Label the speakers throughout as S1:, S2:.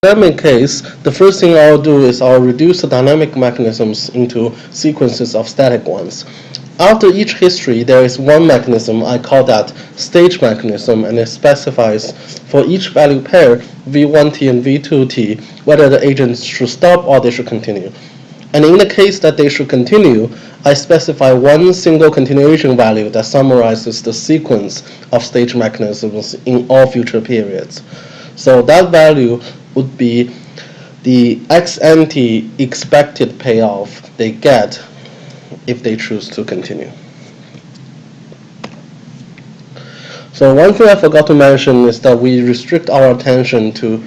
S1: dynamic case, the first thing I'll do is I'll reduce the dynamic mechanisms into sequences of static ones. After each history, there is one mechanism, I call that stage mechanism, and it specifies for each value pair, v1t and v2t, whether the agents should stop or they should continue. And in the case that they should continue, I specify one single continuation value that summarizes the sequence of stage mechanisms in all future periods. So that value would be the ex-ante expected payoff they get if they choose to continue. So one thing I forgot to mention is that we restrict our attention to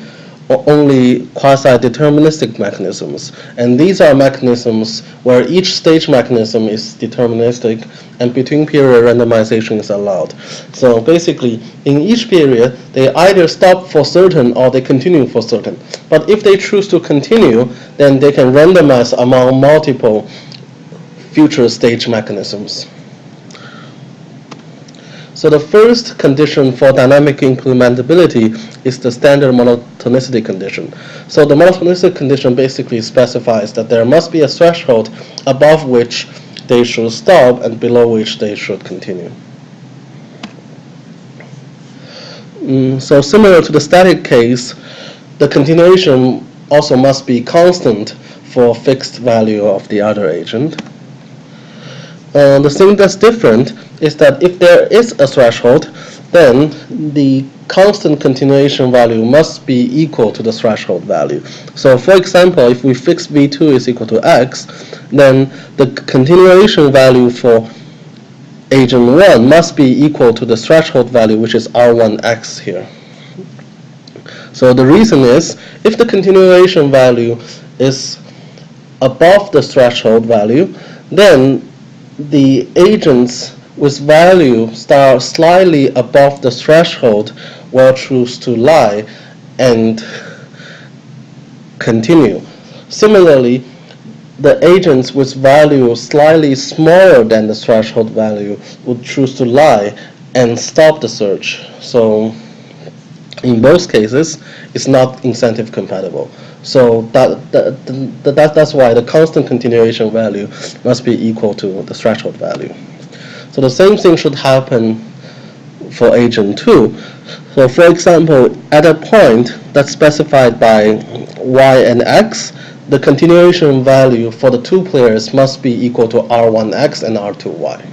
S1: only quasi-deterministic mechanisms, and these are mechanisms where each stage mechanism is deterministic and between period randomization is allowed. So basically, in each period, they either stop for certain or they continue for certain. But if they choose to continue, then they can randomize among multiple future stage mechanisms. So the first condition for dynamic implementability is the standard monotonicity condition. So the monotonicity condition basically specifies that there must be a threshold above which they should stop and below which they should continue. So similar to the static case, the continuation also must be constant for fixed value of the other agent. The thing that's different is that if there is a threshold, then the constant continuation value must be equal to the threshold value. So for example, if we fix v2 is equal to x, then the continuation value for agent 1 must be equal to the threshold value, which is r1x here. So the reason is, if the continuation value is above the threshold value, then the agents with value start slightly above the threshold will choose to lie and continue. Similarly, the agents with value slightly smaller than the threshold value would choose to lie and stop the search. So in both cases, it's not incentive compatible. So that's why the constant continuation value must be equal to the threshold value. So the same thing should happen for agent 2. So for example, at a point that's specified by y and x, the continuation value for the two players must be equal to r1x and r2y.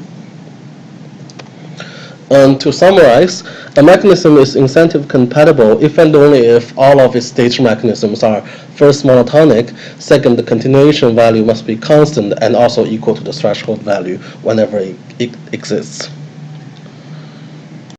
S1: And to summarize, a mechanism is incentive compatible if and only if all of its stage mechanisms are first monotonic, second the continuation value must be constant and also equal to the threshold value whenever it exists.